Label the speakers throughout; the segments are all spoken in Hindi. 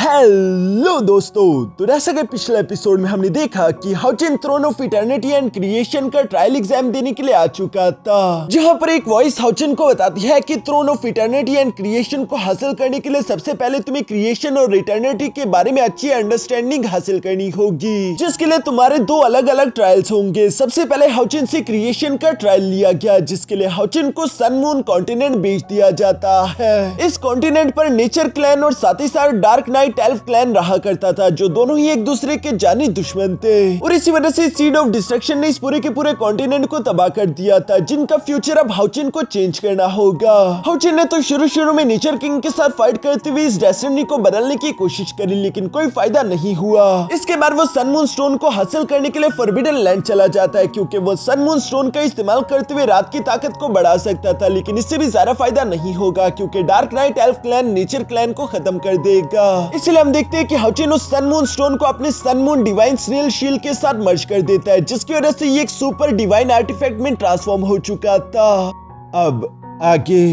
Speaker 1: हेलो दोस्तों, तो जैसा कि पिछले एपिसोड में हमने देखा कि Haochen throne of eternity and creation का ट्रायल एग्जाम देने के लिए आ चुका था, जहां पर एक वॉइस हाउचिन को बताती है कि throne of eternity and creation को हासिल करने के लिए सबसे पहले तुम्हें क्रिएशन और इटर्निटी के बारे में अच्छी अंडरस्टैंडिंग हासिल करनी होगी, जिसके लिए तुम्हारे दो अलग अलग ट्रायल्स होंगे। सबसे पहले हाउचिन से क्रिएशन का ट्रायल लिया गया, जिसके लिए हाउचिन को सन मून कॉन्टिनेंट भेज दिया जाता है। इस कॉन्टिनेंट पर नेचर क्लैन और साथ ही साथ डार्क नाइट एल्फ क्लैन रहा करता था, जो दोनों ही एक दूसरे के जानी दुश्मन थे, और इसी वजह से सीड ऑफ डिस्ट्रक्शन ने इस पूरे के पूरे कॉन्टिनेंट को तबाह कर दिया था, जिनका फ्यूचर अब हाउचिन को चेंज करना होगा। हाउचिन ने तो शुरू में नेचर किंग के साथ फाइट करते हुए इस डेस्टिनी को बदलने की कोशिश करी, लेकिन कोई फायदा नहीं हुआ। इसके बाद वो सन मून स्टोन को हासिल करने के लिए फॉरबिडन लैंड चला जाता है, क्योंकि वो सन मून स्टोन का इस्तेमाल करते हुए रात की ताकत को बढ़ा सकता था, लेकिन इससे भी ज्यादा फायदा नहीं होगा, क्योंकि dark night elf clan nature clan को खत्म कर देगा। इसलिए हम देखते हैं कि हाउचिन उस सन मून स्टोन को अपने sun moon divine snail shield के साथ मर्ज कर देता है, जिसकी वजह से ये एक सुपर डिवाइन आर्टिफैक्ट में ट्रांसफॉर्म हो चुका था। अब आगे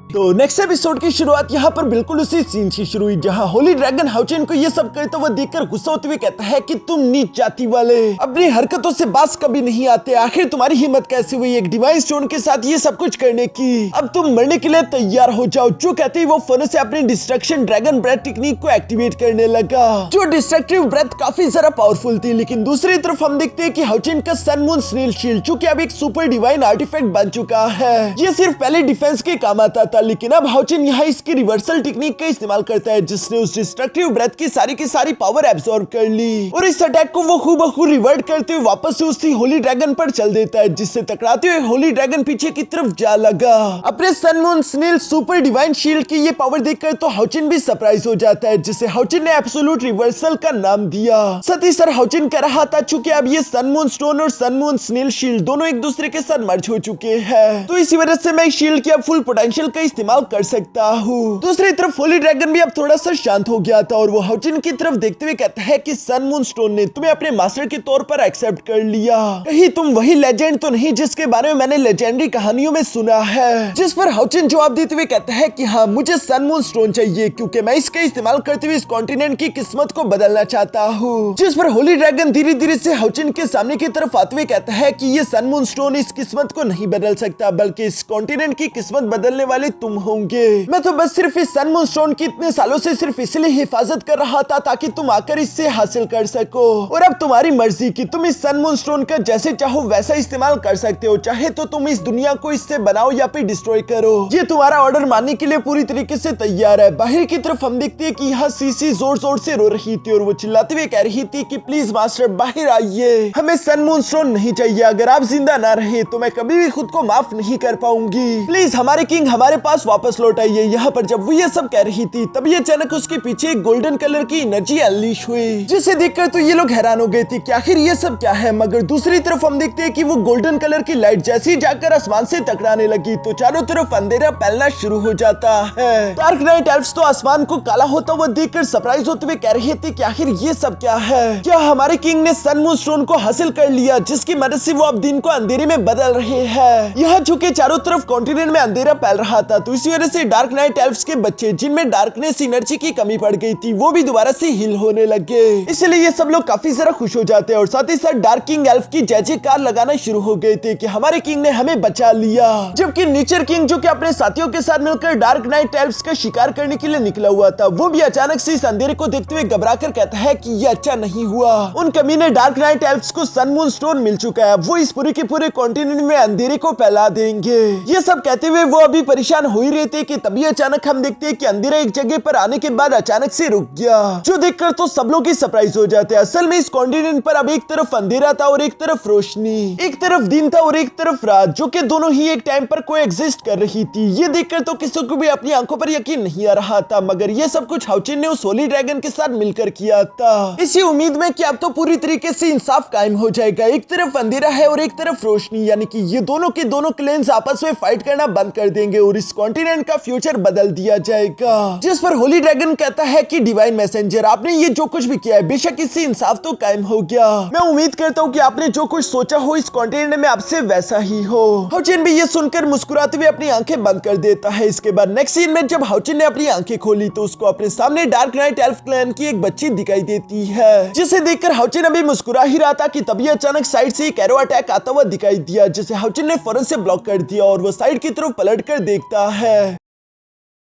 Speaker 1: तो नेक्स्ट एपिसोड की शुरुआत यहाँ पर बिल्कुल उसी सीन से शुरू हुई, जहाँ होली ड्रैगन हाउचिन को ये सब करता हुआ देखकर गुस्सा होते हुए कहता है कि तुम नीच जाति वाले अपनी हरकतों से बाज कभी नहीं आते, आखिर तुम्हारी हिम्मत कैसे हुई एक डिवाइन स्टोन के साथ ये सब कुछ करने की, अब तुम मरने के लिए तैयार हो जाओ। जो कहते ही वो फन से अपनी डिस्ट्रक्शन ड्रैगन ब्रेथ टेक्निक को एक्टिवेट करने लगा, जो डिस्ट्रक्टिव ब्रेथ काफी ज्यादा पावरफुल थी। लेकिन दूसरी तरफ हम देखते हैं कि हाउचिन का सन मून स्नेल शील्ड, जो कि अब एक सुपर डिवाइन आर्टिफैक्ट बन चुका है, ये सिर्फ पहले डिफेंस के काम आता था, लेकिन अब हाउचिन यहाँ इसकी रिवर्सल टेक्निक का इस्तेमाल करता है, जिसने उस डिस्ट्रक्टिव ब्रेथ की सारी पावर एब्सॉर्ब कर ली, और इस अटैक को वो हूबहू रिवर्ट करते हुए वापस से उसी होली ड्रैगन पर चल देता है, जिससे टकराते हुए होली ड्रैगन पीछे की तरफ जा लगा। अपने sun moon snail super divine shield की ये पावर देखकर तो हाउचिन भी सरप्राइज हो जाता है, जिसे हाउचिन ने एब्सोल्यूट रिवर्सल का नाम दिया। साथ ही सर हाउचिन कह रहा था, चूंकि अब ये सन मून स्टोन और सन मून स्नेल शील्ड दोनों एक दूसरे के साथ मर्ज हो चुके हैं, तो इसी वजह से मैं शील्ड के अब फुल पोटेंशियल का इस्तेमाल कर सकता हूँ। दूसरी तरफ होली ड्रैगन भी अब थोड़ा सा शांत हो गया था, और वो हाउचिन की तरफ देखते हुए कहता है कि सन मून स्टोन ने तुम्हें अपने मास्टर के तौर पर एक्सेप्ट कर लिया, कहीं तुम वही लेजेंड तो नहीं जिसके बारे में मैंने लेजेंडरी कहानियों में सुना है। जिस पर हाउचिन जवाब देते हुए कहता है कि हाँ, मुझे सन मून स्टोन चाहिए, क्योंकि मैं इसका इस्तेमाल करते हुए इस कॉन्टिनेंट की किस्मत को बदलना चाहता हूँ। जिस पर होली ड्रैगन धीरे धीरे से हाउचिन के सामने की तरफ आते हुए कहता है कि ये सन मून स्टोन इस किस्मत को नहीं बदल सकता, बल्कि इस कॉन्टिनेंट की किस्मत बदलने वाले तुम होंगे। मैं तो बस सिर्फ इस सन मून स्टोन की इतने सालों से सिर्फ इसलिए हिफाजत कर रहा था ताकि तुम आकर इससे हासिल कर सको, और अब तुम्हारी मर्जी कि तुम इस सन मून स्टोन का जैसे चाहो वैसा इस्तेमाल कर सकते हो, चाहे तो तुम इस दुनिया को इससे बनाओ या फिर डिस्ट्रॉय करो। ये तुम्हारा ऑर्डर मानने के लिए पूरी तरीके से तैयार है। बाहर की तरफ हम देखते हैं कि यहाँ सीसी जोर जोर से रो रही थी, और वो चिल्लाते हुए कह रही थी कि प्लीज मास्टर बाहर आइए, हमें सन मून स्टोन नहीं चाहिए, अगर आप जिंदा ना रहे तो मैं कभी भी खुद को माफ नहीं कर पाऊंगी, प्लीज हमारे किंग हमारे पास वापस लौट आइए। यहाँ पर जब वो ये सब कह रही थी, तभी अचानक उसके पीछे एक गोल्डन कलर की एनर्जी अनलीश हुई, जिसे देखकर तो ये लोग हैरान हो गए थे कि आखिर ये सब क्या है। मगर दूसरी तरफ हम देखते हैं कि वो गोल्डन कलर की लाइट जैसी जाकर आसमान से टकराने लगी, तो चारों तरफ अंधेरा फैलना शुरू हो जाता है। डार्क नाइट एल्फ्स तो आसमान को काला होता हुआ देखकर सरप्राइज होते हुए कह रहे थे कि आखिर ये सब क्या है, क्या हमारे किंग ने सन मून स्टोन को हासिल कर लिया, जिसकी मदद से वो अब दिन को अंधेरे में बदल रहे हैं। यहाँ चूंकि चारों तरफ कॉन्टिनेंट में अंधेरा फैल रहा था, तो इसी वजह से डार्क नाइट एल्फ्स के बच्चे जिनमें डार्कनेस एनर्जी की कमी पड़ गई थी, वो भी दोबारा से हील होने लगे। इसलिए ये सब लोग काफी ज्यादा खुश हो जाते हैं, और साथ ही साथ डार्क किंग एल्फ की जय जयकार लगाना शुरू हो गए थे कि हमारे किंग ने हमें बचा लिया। जबकि नेचर किंग, जो कि अपने साथियों के साथ मिलकर डार्क नाइट एल्फ्स का शिकार करने के लिए निकला हुआ था, वो भी अचानक से इस अंधेरे को देखते हुए घबराकर कहता है कि ये अच्छा नहीं हुआ, उन कमीने डार्क नाइट एल्फ्स को सन मून स्टोन मिल चुका है, वो इस पूरे के पूरे कॉन्टिनेंट में अंधेरे को फैला देंगे। ये सब कहते हुए वो अभी परेशान हो ही रहे थे कि तभी अचानक हम देखते हैं कि अंधेरा एक जगह पर आने के बाद अचानक से रुक गया, जो देखकर तो सब लोग ही सरप्राइज हो जाते हैं। असल में इस कॉन्टिनेंट पर अब एक तरफ अंधेरा था और एक तरफ रोशनी, एक तरफ दिन था और एक तरफ रात, जो कि दोनों ही एक टाइम पर कोएग्जिस्ट कर रही थी। ये देखकर तो किसी को भी अपनी आंखों पर यकीन नहीं आ रहा था, मगर ये सब कुछ हाउचिन ने उस होली ड्रैगन के साथ मिलकर किया था, इसी उम्मीद में कि अब तो पूरी तरीके से इंसाफ कायम हो जाएगा। एक तरफ अंधेरा है और एक तरफ रोशनी, यानी कि ये दोनों के दोनों क्लेन्स आपस में फाइट करना बंद कर देंगे, और इस इस कॉन्टिनेंट का फ्यूचर बदल दिया जाएगा। जिस पर होली ड्रैगन कहता है कि डिवाइन मैसेंजर, आपने ये जो कुछ भी किया है बेशक इससे इंसाफ तो कायम हो गया। मैं उम्मीद करता हूँ कि आपने जो कुछ सोचा हो इस कॉन्टिनेंट में आपसे वैसा ही हो। हाउचिन भी ये सुनकर मुस्कुराते हुए अपनी आंखें बंद कर देता है। इसके बाद नेक्स्ट सीन में जब हाउचिन ने अपनी आंखें खोली तो उसको अपने सामने डार्क नाइट एल्फ क्लैन की एक बच्ची दिखाई देती है, जिसे देखकर हाउचिन अभी मुस्कुरा ही रहा था कि तभी अचानक साइड से एक एरो अटैक आता हुआ दिखाई दिया, जिसे हाउचिन ने फौरन से ब्लॉक कर दिया और वो साइड की तरफ पलट कर देखता है,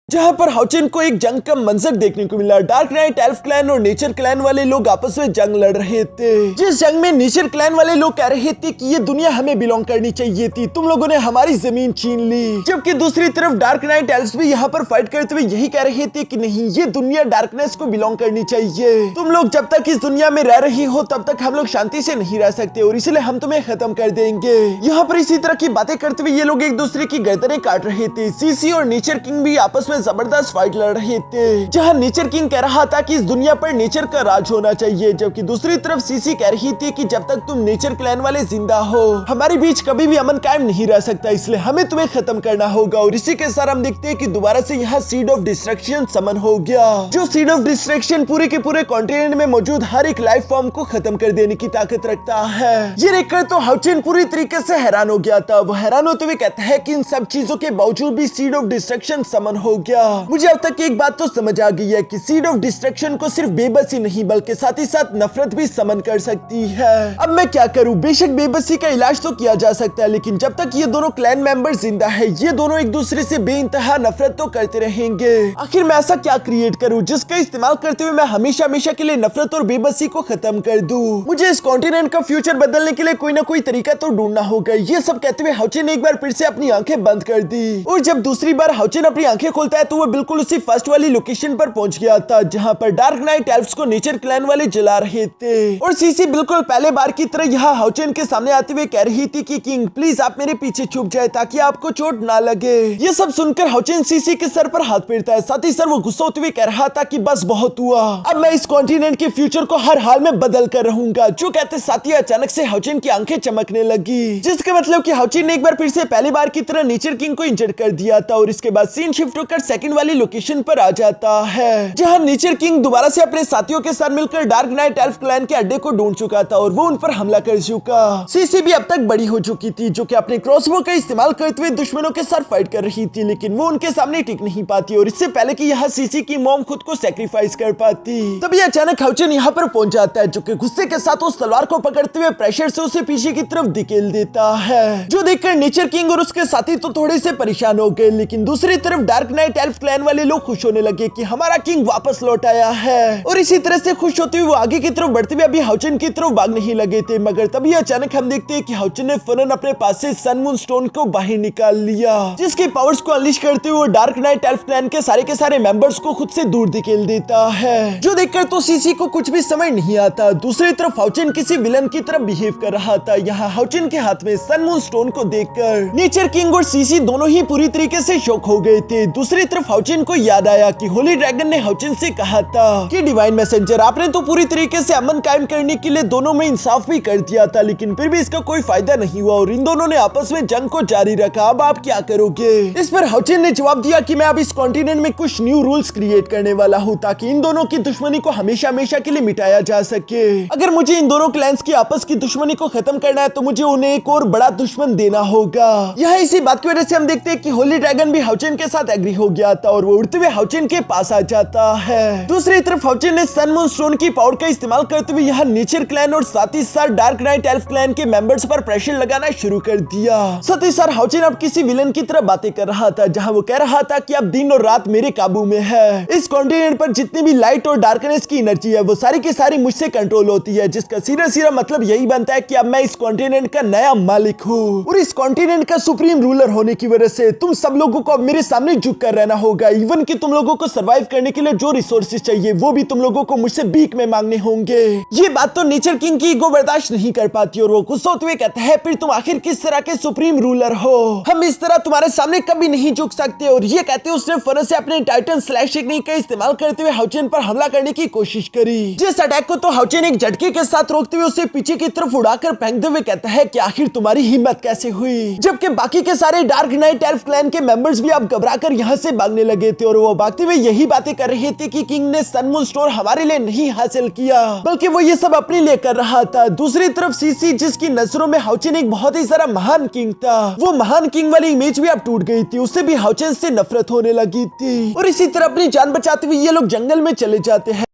Speaker 1: जहां पर हाउचिन को एक जंग का मंजर देखने को मिला। डार्क नाइट एल्फ क्लैन और नेचर क्लैन वाले लोग आपस में जंग लड़ रहे थे। जिस जंग में नेचर क्लैन वाले लोग कह रहे थे कि ये दुनिया हमें बिलोंग करनी चाहिए थी, तुम लोगों ने हमारी जमीन छीन ली, जबकि दूसरी तरफ डार्क नाइट एल्फ्स भी यहाँ पर फाइट करते हुए यही कह रहे थे कि नहीं, ये दुनिया डार्कनेस को बिलोंग करनी चाहिए, तुम लोग जब तक इस दुनिया में रह रही हो तब तक हम लोग शांति से नहीं रह सकते और इसलिए हम तुम्हें खत्म कर देंगे। यहाँ पर इसी तरह की बातें करते हुए ये लोग एक दूसरे की गर्दनें काट रहे थे। सीसी और नेचर किंग भी आपस में जबरदस्त फाइट लड़ रहे थे, जहां नेचर किंग कह रहा था कि इस दुनिया पर नेचर का राज होना चाहिए, जबकि दूसरी तरफ सीसी कह रही थी कि जब तक तुम नेचर क्लैन वाले जिंदा हो हमारे बीच कभी भी अमन कायम नहीं रह सकता, इसलिए हमें तुम्हें खत्म करना होगा। और इसी के साथ हम देखते हैं कि दोबारा से यहाँ सीड ऑफ डिस्ट्रक्शन समन हो गया, जो सीड ऑफ डिस्ट्रक्शन पूरे के पूरे कॉन्टिनेंट में मौजूद हर एक लाइफ फॉर्म को खत्म कर देने की ताकत रखता है। ये देखकर तो हाउचिन पूरी तरीके से हैरान हो गया था। वो हैरान होते हुए कहता है कि इन सब चीजों के बावजूद भी सीड ऑफ डिस्ट्रक्शन समन हो गया। मुझे अब तक एक बात तो समझ आ गई है कि सीड ऑफ डिस्ट्रक्शन को सिर्फ बेबसी नहीं बल्कि साथ ही साथ नफरत भी समन कर सकती है। अब मैं क्या करूं? बेशक बेबसी का इलाज तो किया जा सकता है, लेकिन जब तक ये दोनों क्लैन मेंबर जिंदा है ये दोनों एक दूसरे से बेइंतहा नफरत तो करते रहेंगे। आखिर मैं ऐसा क्या क्रिएट करूं जिसका इस्तेमाल करते हुए मैं हमेशा हमेशा के लिए नफरत और बेबसी को खत्म कर दूं? मुझे इस कॉन्टिनेंट का फ्यूचर बदलने के लिए कोई ना कोई तरीका तो ढूंढना होगा। ये सब कहते हुए हाउचिन ने एक बार फिर से अपनी आंखें बंद कर दी और जब दूसरी बार हाउचिन अपनी आंखें खोलता है तो वो बिल्कुल उसी फर्स्ट वाली लोकेशन पर पहुंच गया था जहां पर डार्क नाइट एल्फ्स को नेचर क्लैन वाले जला रहे थे। और सीसी बिल्कुल पहले बार की तरह यहाँ हाउचिन के सामने आते हुए कह रही थी कि किंग प्लीज आप मेरे पीछे छुप जाए ताकि आपको चोट ना लगे। ये सब सुनकर हाउचिन सीसी के सर पर हाथ फेरता है, साथ ही सर वो गुस्सा होते हुए कह रहा था कि बस बहुत हुआ, अब मैं इस कॉन्टिनेंट के फ्यूचर को हर हाल में बदल कर रहूंगा। जो कहते साथ ही अचानक से हाउचिन की आंखें चमकने लगी, जिसका मतलब कि हाउचिन ने एक बार फिर से पहली बार की तरह नेचर किंग को इंजर्ड कर दिया था। और इसके बाद सीन शिफ्ट होकर सेकंड वाली लोकेशन पर आ जाता है जहां नेचर किंग दोबारा से अपने साथियों के साथ मिलकर डार्क नाइट एल्फ क्लैन के अड्डे को ढूंढ चुका था और वो उन पर हमला कर चुका। सीसी भी अब तक बड़ी हो चुकी थी जो कि अपने क्रॉसबो का इस्तेमाल करते हुए दुश्मनों के साथ फाइट कर रही थी, लेकिन वो उनके सामने टिक नहीं पाती और इससे पहले कि यहाँ सीसी की मॉम खुद को सैक्रिफाइस कर पाती तभी अचानक हाउचिन यहाँ पर पहुंच जाता है, जो कि गुस्से के साथ उस तलवार को पकड़ते हुए प्रेशर से उसे पीछे की तरफ धकेल देता है, जो देखकर नेचर किंग और उसके साथी तो थोड़े से परेशान हो गए, लेकिन दूसरी तरफ डार्क नाइट एल्फ क्लैन वाले लोग खुश होने लगे कि हमारा किंग वापस लौट आया है। और इसी तरह से खुश होते हुए वो आगे की तरफ बढ़ते हुए अभी हाउचिन की तरफ भागने ही लगे थे, मगर तभी अचानक हम देखते हैं कि हाउचिन ने फौरन अपने पास से सन मून स्टोन को बाहर निकाल लिया, जिसके पावर्स को अनलिश करते हुए वो डार्क नाइट एल्फ क्लैन के सारे मेंबर्स को खुद से दूर धकेल देता है, जो देखकर तो सीसी को कुछ भी समझ नहीं आता। दूसरी तरफ हाउचिन किसी विलन की तरफ बिहेव कर रहा था। यहाँ हाउचिन के हाथ में सन मून स्टोन को देखकर नेचर किंग और सीसी दोनों ही पूरी तरीके से शॉक हो गए थे। दूसरी तरफ हाउचिन को याद आया कि होली ड्रैगन ने हाउचिन से कहा था कि डिवाइन मैसेंजर आपने तो पूरी तरीके से अमन कायम करने के लिए दोनों में इंसाफ भी कर दिया था, लेकिन फिर भी इसका कोई फायदा नहीं हुआ और इन दोनों ने आपस में जंग को जारी रखा, अब आप क्या करोगे? इस पर हाउचिन ने जवाब दिया कि मैं अब इस कॉन्टिनेंट में कुछ न्यू रूल्स क्रिएट करने वाला हूँ ताकि इन दोनों की दुश्मनी को हमेशा हमेशा के लिए मिटाया जा सके। अगर मुझे इन दोनों क्लैंस की आपस की दुश्मनी को खत्म करना है तो मुझे उन्हें एक और बड़ा दुश्मन देना होगा। यहाँ इसी बात की वजह से हम देखते हैं कि होली ड्रैगन भी हाउचिन के साथ एग्री हो गया था और वो उड़ते हुए हाउचिन के पास आ जाता है। दूसरी तरफ हाउचिन ने सन मून स्टोन की पावर का इस्तेमाल करते हुए यहाँ नेचर क्लैन और साथ ही साथ डार्क नाइट एल्फ क्लैन के मेंबर्स पर प्रेशर लगाना शुरू कर दिया। साथ ही साथ हाउचिन अब किसी विलन की तरह बातें कर रहा था, जहाँ वो कह रहा था कि अब दिन और रात मेरे काबू में है। इस कॉन्टिनेंट पर जितनी भी लाइट और डार्कनेस की एनर्जी है वो सारी की सारी मुझसे कंट्रोल होती है, जिसका सीधा सीधा मतलब यही बनता है कि अब मैं इस कॉन्टिनेंट का नया मालिक हूँ और इस कॉन्टिनेंट का सुप्रीम रूलर होने की वजह से तुम सब लोगों को अब मेरे सामने झुक कर रहना होगा। इवन कि तुम लोगों को सरवाइव करने के लिए जो रिसोर्सेज चाहिए वो भी तुम लोगों को मुझसे भीख में मांगने होंगे। ये बात तो नेचर किंग की ईगो बर्दाश्त नहीं कर पाती और वो गुस्सा होते हुए कहता है, फिर तुम आखिर किस तरह के सुप्रीम रूलर हो? हम इस तरह तुम्हारे सामने कभी नहीं झुक सकते। और ये कहते उसने फौरन से अपने टाइटन स्लैश टेक्निक का इस्तेमाल करते हुए हाउचेन पर हमला करने की कोशिश करी। जिस अटैक को तो हाउचेन एक झटके के साथ रोकते हुए उसे पीछे की तरफ उड़ाकर फेंकते हुए कहता है कि आखिर तुम्हारी हिम्मत कैसे हुई? जबकि बाकी के सारे डार्क नाइट एल्फ क्लैन के मेंबर्स भी अब घबराकर यहाँ से भागने लगे थे और वो भागते हुए यही बातें कर रहे थे कि किंग ने सन मून स्टोर हमारे लिए नहीं हासिल किया, बल्कि वो ये सब अपने लिए कर रहा था। दूसरी तरफ सीसी, जिसकी नजरों में हाउचेन एक बहुत ही सारा महान किंग था, वो महान किंग वाली इमेज भी अब टूट गई थी। उससे भी हाउचेन से नफरत होने लगी थी और इसी तरह अपनी जान बचाते हुए ये लोग जंगल में चले जाते हैं,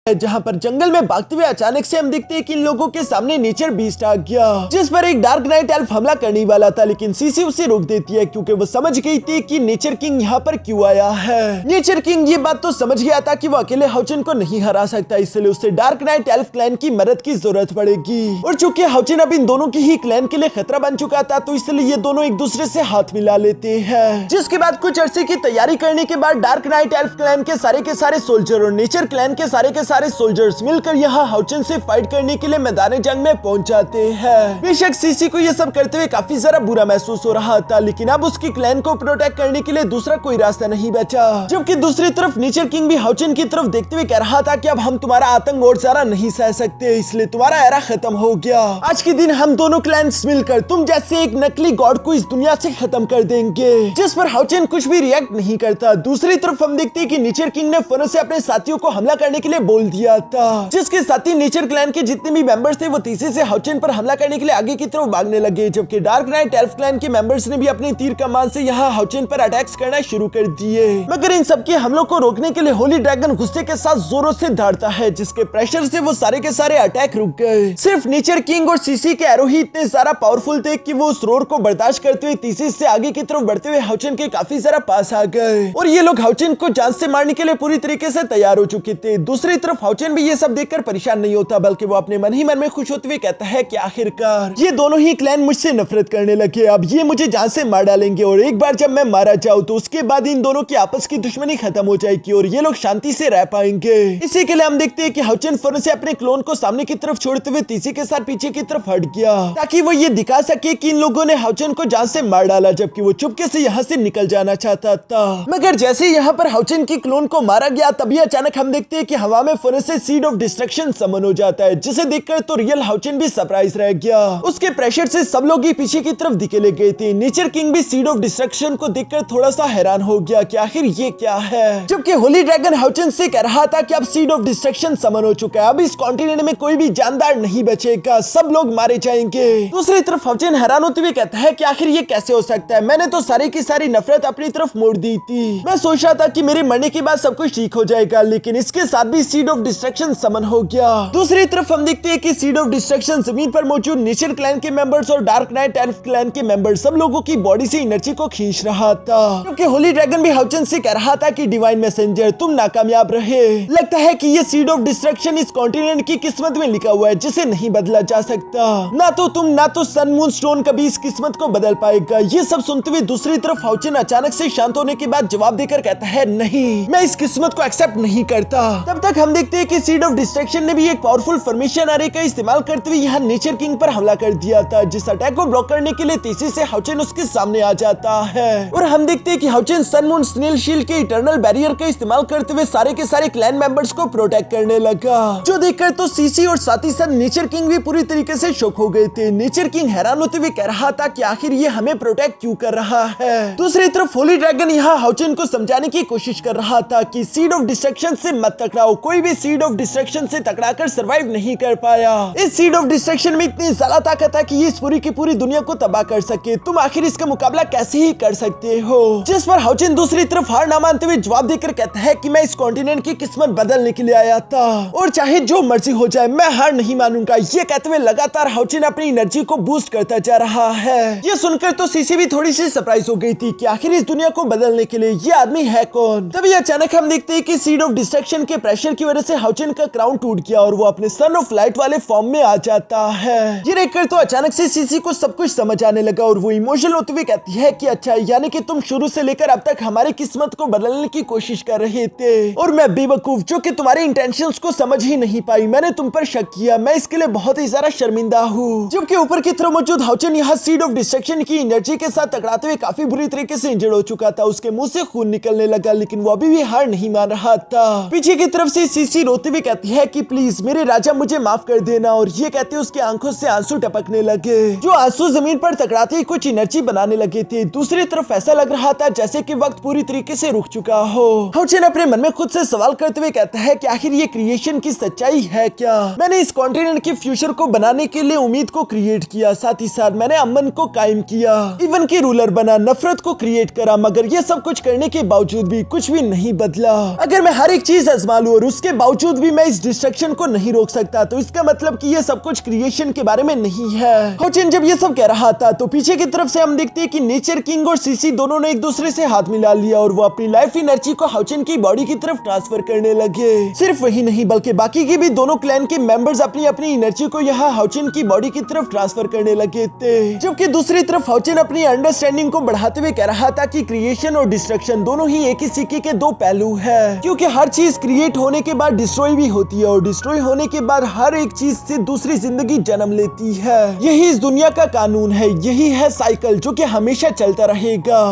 Speaker 1: जहां पर जंगल में भागते हुए अचानक से हम देखते हैं कि इन लोगों के सामने नेचर बीस्ट आ गया, जिस पर एक डार्क नाइट एल्फ हमला करने वाला था, लेकिन सीसी उसे रोक देती है क्योंकि वो समझ गई थी कि नेचर किंग यहाँ पर क्यों आया है। नेचर किंग ये बात तो समझ गया था कि वो अकेले हाउचेन को नहीं हरा सकता, इसलिए उसे डार्क नाइट एल्फ क्लैन की मदद की जरूरत पड़ेगी। और चूंकि हाउचेन अब इन दोनों की ही क्लैन के लिए खतरा बन चुका था, तो इसलिए ये दोनों एक दूसरे से हाथ मिला लेते हैं। जिसके बाद कुछ अरसे की तैयारी करने के बाद डार्क नाइट एल्फ क्लैन के सारे सोल्जर और नेचर क्लैन के सारे सोल्जर्स मिलकर यहाँ हाउचेन से फाइट करने के लिए मैदान जंग में पहुंच जाते हैं। बेशक सीसी को ये सब करते हुए काफी ज्यादा बुरा महसूस हो रहा था, लेकिन अब उसकी क्लैन को प्रोटेक्ट करने के लिए दूसरा कोई रास्ता नहीं बचा। जबकि दूसरी तरफ नेचर किंग भी हाउचेन की तरफ देखते हुए कह रहा था कि अब हम तुम्हारा आतंक और ज्यादा नहीं सह सकते, इसलिए तुम्हारा एरा खत्म हो गया। आज के दिन हम दोनों क्लैन्स मिलकर तुम जैसे एक नकली गॉड को इस दुनिया से खत्म कर देंगे। जिस पर हाउचेन कुछ भी रिएक्ट नहीं करता। दूसरी तरफ हम देखते हैं कि नेचर किंग ने फौरन से अपने साथियों को हमला करने के लिए बोल दिया था, जिसके साथ ही नेचर क्लैन के जितने भी मेंबर्स थे वो तेजी से हाउचेन पर हमला करने के लिए आगे की तरफ भागने लगे। जबकि डार्क नाइट एल्फ क्लैन के मेंबर्स ने भी अपने तीर कमान से यहाँ हाउचेन पर अटैक्स करना शुरू कर दिए। मगर इन सबके हमलों को रोकने के लिए होली ड्रैगन गुस्से के साथ जोरों से दौड़ता है, जिसके प्रेशर से वो सारे के सारे अटैक रुक गए। सिर्फ नेचर किंग और सीसी के एरो ही इतने ज्यादा पावरफुल थे कि वो उस रोर को बर्दाश्त करते हुए तेजी से आगे की तरफ बढ़ते हुए हाउचेन के काफी ज्यादा पास आ गए और ये लोग हाउचेन को जान से मारने के लिए पूरी तरीके से तैयार हो चुके थे। दूसरी तरफ हाउचेन भी ये सब देखकर परेशान नहीं होता, बल्कि वो अपने मन ही मन में खुश होते हुए कहता है कि आखिरकार ये दोनों ही क्लैन मुझसे नफरत करने लगे, अब ये मुझे जान से मार डालेंगे और एक बार जब मैं मारा जाऊं तो उसके बाद इन दोनों की आपस की दुश्मनी खत्म हो जाएगी और ये लोग शांति से रह पाएंगे। इसी के लिए हम देखते हैं कि हाउचेन फौरन से अपने क्लोन को सामने की तरफ छोड़ते हुए तीसी के साथ पीछे की तरफ हट गया, ताकि वो ये दिखा सके कि इन लोगों ने हाउचेन को जान से मार डाला, जबकि वो चुपके से यहाँ से निकल जाना चाहता था। मगर जैसे यहाँ पर हाउचेन की क्लोन को मारा गया, तभी अचानक हम देखते हैं कि हवा में फौरन से सीड ऑफ डिस्ट्रक्शन समन हो जाता है, जिसे देखकर तो रियल हाउचेन भी सरप्राइज रह गया। उसके प्रेशर से सब लोग ही पीछे की तरफ दिखेले गए थे। नेचर किंग भी सीड ऑफ डिस्ट्रक्शन को देखकर थोड़ा सा हैरान हो गया कि आखिर ये क्या है। जबकि होली ड्रैगन हाउचेन से कह रहा था कि अब सीड ऑफ डिस्ट्रक्शन समन हो चुका है, अब इस कॉन्टिनेंट में कोई भी जानदार नहीं बचेगा, सब लोग मारे जाएंगे। दूसरी तरफ हाउचेन हैरान होते हुए कहता है कि आखिर ये कैसे हो सकता है, मैंने तो सारी की सारी नफरत अपनी तरफ मोड़ दी थी। मैं सोच रहा था कि मेरे मरने के बाद सब कुछ ठीक हो जाएगा, लेकिन इसके साथ भी सीड ऑफ डिस्ट्रक्शन समन हो गया। दूसरी तरफ हम देखते हैं कि सीड ऑफ डिस्ट्रक्शन जमीन पर मौजूद नेचर क्लैन के मेंबर्स और डार्क नाइट एल्फ क्लैन के मेंबर्स सब लोगों की बॉडी से एनर्जी को खींच रहा था, क्योंकि होली ड्रैगन भी हाउचेन से कह रहा था कि डिवाइन मैसेंजर तुम नाकामयाब रहे। लगता है कि ये सीड ऑफ डिस्ट्रक्शन इस कॉन्टिनेंट की किस्मत में लिखा हुआ है, जिसे नहीं बदला जा सकता। ना तो तुम ना तो सन मून स्टोन कभी इस किस्मत को बदल पाएगा। ये सब सुनते हुए दूसरी तरफ हाउचेन अचानक से शांत होने के बाद जवाब देकर कहता है, नहीं, मैं इस किस्मत को एक्सेप्ट नहीं करता। तब तक हम देखते हैं कि सीड ऑफ डिस्ट्रक्शन ने भी एक पावरफुल फॉर्मेशन अरे का इस्तेमाल करते हुए यहाँ नेचर किंग पर हमला कर दिया था, जिस अटैक को ब्लॉक करने के लिए तेजी से हाउचेन उसके सामने आ जाता है और हम देखते हैं कि Haochen sun moon snail shield के इटर्नल बैरियर का इस्तेमाल करते हुए सारे के सारे क्लैन मेंबर्स को प्रोटेक्ट करने लगा, जो देखकर तो सीसी और साथ ही साथ नेचर किंग भी पूरी तरीके से शॉक हो गए थे। नेचर किंग हैरान होते हुए कह रहा था कि आखिर ये हमें प्रोटेक्ट क्यों कर रहा है। दूसरी तरफ होली ड्रैगन यहाँ हाउचेन को समझाने की कोशिश कर रहा था कि सीड ऑफ डिस्ट्रक्शन से मत टकराओ, कोई भी सीड ऑफ डिस्ट्रक्शन से टकराकर सरवाइव नहीं कर पाया। इस सीड ऑफ डिस्ट्रक्शन में इतनी ज्यादा ताकत है कि ये इस पूरी की पूरी दुनिया को तबाह कर सके, तुम आखिर इसका मुकाबला कैसे ही कर सकते हो। जिस पर हाउचेन दूसरी तरफ हार ना मानते हुए जवाब देकर कहता है कि मैं इस कॉन्टिनेंट की किस्मत बदलने के लिए आया था और चाहे जो मर्जी हो जाए मैं हार नहीं मानूंगा। ये कहते हुए लगातार हाउचेन अपनी एनर्जी को बूस्ट करता जा रहा है। ये सुनकर तो सीसी भी थोड़ी सी सरप्राइज हो गई थी कि आखिर इस दुनिया को बदलने के लिए ये आदमी है कौन। तभी अचानक हम देखते हैं कि सीड ऑफ डिस्ट्रक्शन के प्रेशर की वजह से हाउचिन का क्राउन टूट गया और वो अपने सन ऑफ लाइट वाले फॉर्म में आ जाता है। ये देखकर तो अचानक से सीसी को सब कुछ समझ आने लगा और वो इमोशनल होते हुए कहती है कि अच्छा, यानी कि तुम शुरू से लेकर अब तक हमारी किस्मत को बदलने की कोशिश कर रहे थे और मैं बेवकूफ जो कि तुम्हारे इंटेंशंस को समझ ही नहीं पाई, मैंने तुम पर शक किया। मैं इसके लिए बहुत ही ज्यादा शर्मिंदा हूँ। जबकि ऊपर की तरफ मौजूद हाउचिन यहाँ सीड ऑफ डिस्ट्रक्शन की एनर्जी के साथ टकराते हुए काफी बुरी तरीके से इंजर्ड हो चुका था। उसके मुंह से खून निकलने लगा, लेकिन वो अभी भी हार नहीं मान रहा था। पीछे की तरफ से सीसी रोते हुए कहती है कि प्लीज मेरे राजा मुझे माफ कर देना, और ये कहते उसकी आंखों से आंसू टपकने लगे, जो आंसू जमीन पर टकराते ही कुछ एनर्जी बनाने लगे थे। दूसरी तरफ ऐसा लग रहा था जैसे कि वक्त पूरी तरीके से रुक चुका हो। हाउचिन अपने मन में खुद से सवाल करते हुए कहता है कि आखिर ये क्रिएशन की सच्चाई है क्या? मैंने इस कॉन्टिनेंट के फ्यूचर को बनाने के लिए उम्मीद को क्रिएट किया, साथ ही साथ मैंने अमन को कायम किया, इवन की रूलर बना, नफरत को क्रिएट करा, मगर ये सब कुछ करने के बावजूद भी कुछ भी नहीं बदला। अगर मैं हर एक चीज आजमा लूं और उसके बावजूद भी मैं इस डिस्ट्रक्शन को नहीं रोक सकता, तो इसका मतलब कि ये सब कुछ क्रिएशन के बारे में नहीं है। हाउचिन जब ये सब कह रहा था तो पीछे की तरफ से हम देखते हैं कि नेचर किंग और सीसी दोनों ने एक दूसरे से हाथ मिला लिया और वो अपनी लाइफ एनर्जी को हाउचिन की बॉडी की तरफ ट्रांसफर करने लगे। सिर्फ वही नहीं बल्कि बाकी के भी दोनों क्लैन के मेंबर्स अपनी अपनी एनर्जी को यहाँ हाउचिन की बॉडी की तरफ ट्रांसफर करने लगे थे। जबकि दूसरी तरफ हाउचिन अपनी अंडरस्टैंडिंग को बढ़ाते हुए कह रहा था कि क्रिएशन और डिस्ट्रक्शन दोनों ही एक ही सिक्के के दो पहलू है, क्योंकि हर चीज क्रिएट होने के बाद डिस्ट्रॉय भी होती है और डिस्ट्रॉय होने के बाद हर एक चीज से दूसरी जिंदगी जन्म लेती है। यही इस दुनिया का कानून है, यही है साइकिल जो कि हमेशा चलता रहेगा।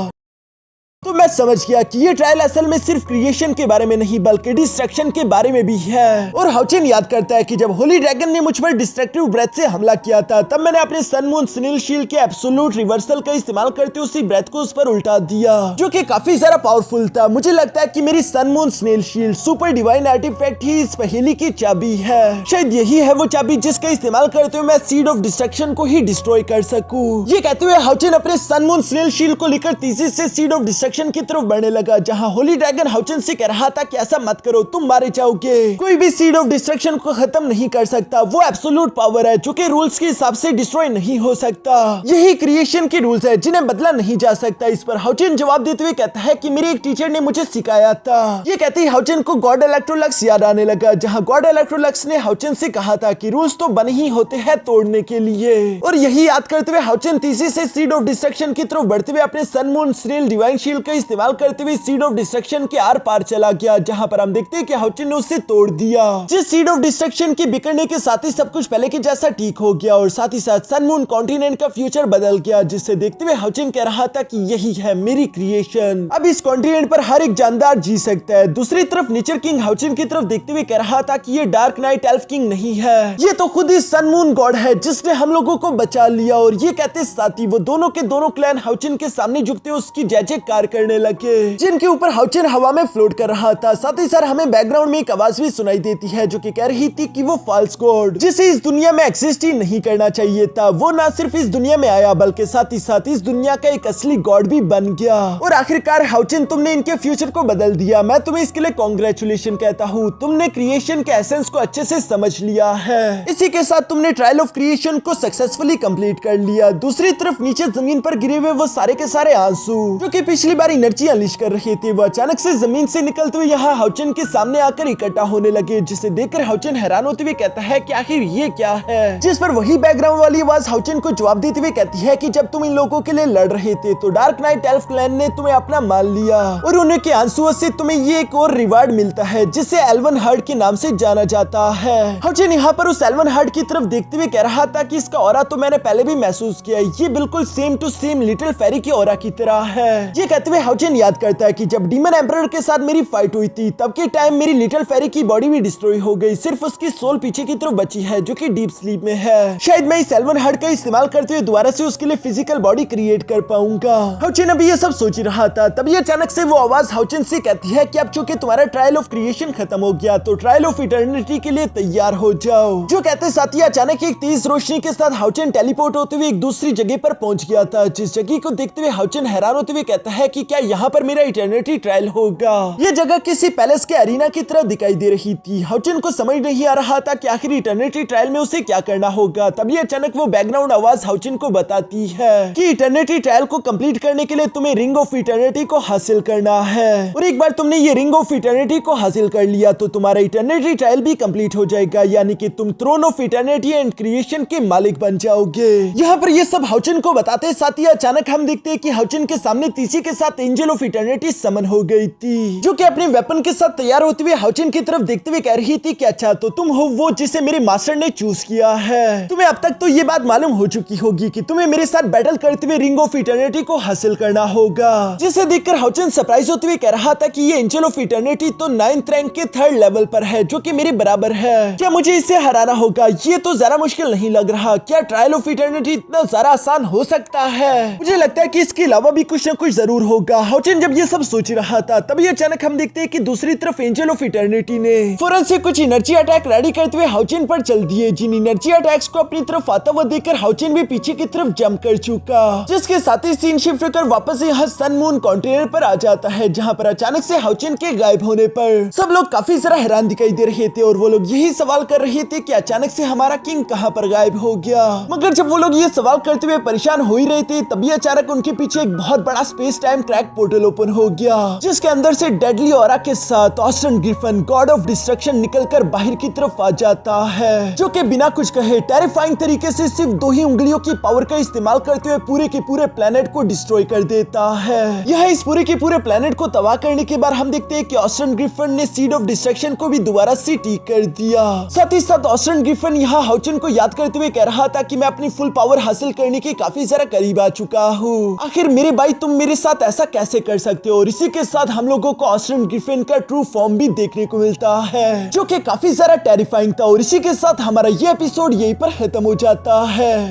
Speaker 1: तो मैं समझ गया कि ये ट्रायल असल में सिर्फ क्रिएशन के बारे में नहीं बल्कि डिस्ट्रक्शन के बारे में भी है। और हाउचिन याद करता है कि जब होली ड्रैगन ने मुझ पर डिस्ट्रक्टिव ब्रेथ से हमला किया था, तब मैंने अपने सन मून स्नेल शील्ड के एब्सोल्यूट रिवर्सल का इस्तेमाल करते उसी ब्रेथ को उस पर उल्टा दिया, जो कि काफी ज्यादा पावरफुल था। मुझे लगता है कि मेरी sun moon snail shield super divine artifact ही इस पहेली की चाबी है। शायद यही है वो चाबी जिसका इस्तेमाल करते हुए मैं सीड ऑफ डिस्ट्रक्शन को ही डिस्ट्रॉय कर सकूं। ये कहते हुए हाउचिन अपने सन मून स्नेल शील्ड को लेकर तेजी से सीड ऑफ डिस्ट्रक्शन की तरफ बढ़ने लगा, जहां होली ड्रैगन हाउचिन से कह रहा था कि ऐसा मत करो, तुम मारे जाओगे। कोई भी सीड ऑफ डिस्ट्रक्शन को खत्म नहीं कर सकता, वो एब्सोल्यूट पावर है जो कि रूल्स के हिसाब से डिस्ट्रॉय नहीं हो सकता। यही क्रिएशन के रूल्स है जिन्हें बदला नहीं जा सकता। इस पर हाउचिन जवाब देते हुए कहता है कि मेरे एक टीचर ने मुझे सिखाया था। ये कहते ही हाउचिन को गॉड इलेक्ट्रोलक्स याद आने लगा, जहां गॉड इलेक्ट्रोलक्स ने हाउचिन से कहा था कि रूल्स तो बने ही होते हैं तोड़ने के लिए। और यही याद करते हुए हाउचिन तेजी से सीड ऑफ डिस्ट्रक्शन की तरफ बढ़ते हुए अपने sun moon snail divine shield का इस्तेमाल करते हुए सीड ऑफ डिस्ट्रक्शन के आर पार चला गया, जहां पर हम देखते हैं कि हाउचिन ने उसे तोड़ दिया। जिस सीड ऑफ डिस्ट्रक्शन के बिखरने के साथ ही सब कुछ पहले के जैसा ठीक हो गया और साथ ही साथ सन मून कॉन्टिनेंट का फ्यूचर बदल गया, जिसे देखते हुए हाउचिन कह रहा था कि यही है मेरी क्रिएशन, अब इस कॉन्टिनेंट पर हर एक जानदार जी सकता है। दूसरी तरफ नेचर किंग हाउचिन की तरफ देखते हुए कह रहा था कि ये डार्क नाइट एल्फ किंग नहीं है, ये तो खुद ही सन मून गॉड है जिसने हम लोगों को बचा लिया। और ये कहते साथ ही वो दोनों के दोनों क्लैन हाउचिन के सामने झुकते उसकी जय जयकार करने लगे, जिनके ऊपर हाउचिन हवा में फ्लोट कर रहा था। साथ ही साथ हमें बैकग्राउंड में एक आवाज भी सुनाई देती है जो कि कह रही थी कि वो फॉल्स गॉड जिसे इस दुनिया में एग्जिस्ट ही नहीं करना चाहिए था, वो ना सिर्फ इस दुनिया में आया बल्कि साथ ही साथ इस दुनिया का एक असली गॉड भी बन गया। और आखिरकार हाउचिन तुमने इनके फ्यूचर को बदल दिया, मैं तुम्हें इसके लिए कॉन्ग्रेचुलेशन कहता हूँ। तुमने क्रिएशन के एसेंस को अच्छे से समझ लिया है। इसी के साथ तुमने ट्रायल ऑफ क्रिएशन को सक्सेसफुली कंप्लीट कर लिया। दूसरी तरफ नीचे जमीन पर गिरे हुए वो सारे के सारे आंसू जो कि पिछली बार एनर्जी अनलीश कर रहे थे, वो अचानक से जमीन से निकलते हुए यहाँ हाउचिन के सामने आकर इकट्ठा होने लगे, जिसे देखकर हाउचिन हैरान होते हुए कहता है कि आखिर ये क्या है। जिस पर वही बैकग्राउंड वाली आवाज हाउचिन को जवाब देते हुए कहती है कि जब तुम इन लोगों के लिए लड़ रहे थे तो डार्क नाइट एल्फ क्लैन ने तुम्हें अपना मान लिया और उनके आंसुओं से तुम्हें ये एक और रिवार्ड मिलता है जिसे एल्वन हार्ट के नाम से जाना जाता है। हाउचिन यहाँ पर उस एल्वन हार्ट की तरफ देखते हुए कह रहा था कि इसका ऑरा तो मैंने पहले भी महसूस किया है, ये बिल्कुल same to same little fairy की ऑरा की तरह है। ये कहते हुए हाउचिन याद करता है कि जब डीमन एम्परर के साथ मेरी फाइट हुई थी तब के टाइम मेरी लिटिल फेरी की बॉडी भी डिस्ट्रॉय हो गई, सिर्फ उसकी सोल पीछे की तरफ बची है जो कि डीप स्लीप में है। शायद मैं इस एल्वन हार्ट का इस्तेमाल करते हुए दोबारा से उसके लिए फिजिकल बॉडी क्रिएट कर पाऊंगा। हाउचिन अभी ये सब सोच रहा था, तभी अचानक से वो आवाज हाउचिन से कहती है कि अब चूंकि तुम्हारा ट्रायल ऑफ क्रिएशन खत्म हो गया तो ट्रायल ऑफ इटर्निटी के लिए तैयार हो जाओ। जो कहते साथ ही अचानक एक तेज रोशनी के साथ हाउचिन टेलीपोर्ट होते हुए एक दूसरी जगह पर पहुंच गया था, जिस जगह को देखते हुए हाउचिन हैरान होते हुए कहता है कि क्या यहाँ पर मेरा इटर्निटी ट्रायल होगा। ये जगह किसी पैलेस के अरीना की तरह दिखाई दे रही थी। हाउचिन को समझ नहीं आ रहा था कि आखिर इटर्निटी ट्रायल में उसे क्या करना होगा। तभी अचानक वो बैकग्राउंड आवाज हाउचिन को बताती है कि इटर्निटी ट्रायल को कंप्लीट करने के लिए तुम्हें रिंग ऑफ इटर्निटी को हासिल करना है, और एक बार तुमने ये रिंग ऑफ इटर्निटी को हासिल कर लिया तो तुम्हारा इटर्निटी ट्रायल भी कंप्लीट हो जाएगा, यानी कि तुम throne of eternity and creation के मालिक बन जाओगे। यहाँ पर ये सब हाउचिन को बताते साथ ही अचानक हम देखते हैं कि हाउचिन के सामने तीसी के साथ एंजल ऑफ इटर्निटी समन हो गई थी, जो कि अपने वेपन के साथ तैयार होते हुए हाउचिन की तरफ देखते हुए कह रही थी कि अच्छा तो तुम हो वो जिसे मेरे मास्टर ने चूज किया है। तुम्हें अब तक तो ये बात मालूम हो चुकी होगी कि तुम्हें मेरे साथ बैटल करते हुए रिंग ऑफ इटर्निटी को हासिल करना होगा। जिसे देखकर हाउचिन सरप्राइज होते हुए कह रहा था कि ये एंजल ऑफ इटर्निटी तो 9th रैंक के 3rd लेवल पर है, जो कि मेरे बराबर है। क्या मुझे इसे हराना होगा? ये तो जरा मुश्किल नहीं लग रहा। क्या ट्रायल ऑफ इटर्निटी इतना जरा आसान हो सकता है? मुझे लगता है कि इसके अलावा भी कुछ न कुछ जरूर होगा। हाउचिन जब ये सब सोच रहा था तभी अचानक हम देखते हैं कि दूसरी तरफ एंजल ऑफ इटर्निटी ने फौरन से कुछ एनर्जी अटैक रेडी करते हुए हाउचिन पर चल दिए, जिन एनर्जी अटैक्स को अपनी तरफ आता हुआ देखकर हाउचिन भी पीछे की तरफ जंप कर चुका, जिसके साथ ही सीन शिफ्ट कर वापस यहाँ सन मून कंटेनर पर आ जाता है, जहाँ पर अचानक से हाउचिन के गायब होने पर सब लोग काफी जरा हैरान दिखाई दे रहे थे, और वो लोग यही सवाल कर रहे थे कि अचानक से हमारा किंग कहाँ पर गायब हो गया। मगर जब वो लोग ये सवाल करते हुए परेशान हो ही रहे थे तभी अचानक उनके पीछे एक बहुत बड़ा space time crack portal open हो गया, जिसके अंदर से डेडली ऑरा के साथ Aston Griffin god of destruction निकलकर बाहर की तरफ आ जाता है, जो कि बिना कुछ कहे टेरिफाइंग तरीके से सिर्फ 2 ही उंगलियों की पावर का इस्तेमाल करते हुए पूरे के पूरे प्लेनेट को डिस्ट्रॉय कर देता है। यह इस पूरे के पूरे प्लेनेट को तबाह करने के बाद हम देखते हैं कि ऑस्टन ग्रिफिन ने सीड ऑफ डिस्ट्रक्शन को भी दोबारा से ठीक कर दिया। साथ ही साथ ऑस्टन ग्रिफिन यहाँ हाउचिन को याद करते हुए कह रहा था कि मैं अपनी फुल पावर हासिल करने के काफी जरा करीब आ चुका हूँ। आखिर मेरे भाई तुम मेरे साथ ऐसा कैसे कर सकते हो? और इसी के साथ हम लोगों को ऑस्टन ग्रिफिन का ट्रू फॉर्म भी देखने को मिलता है, जो कि काफी जरा टेरिफाइंग था। और इसी के साथ हमारा ये एपिसोड यहीं पर खत्म हो जाता है।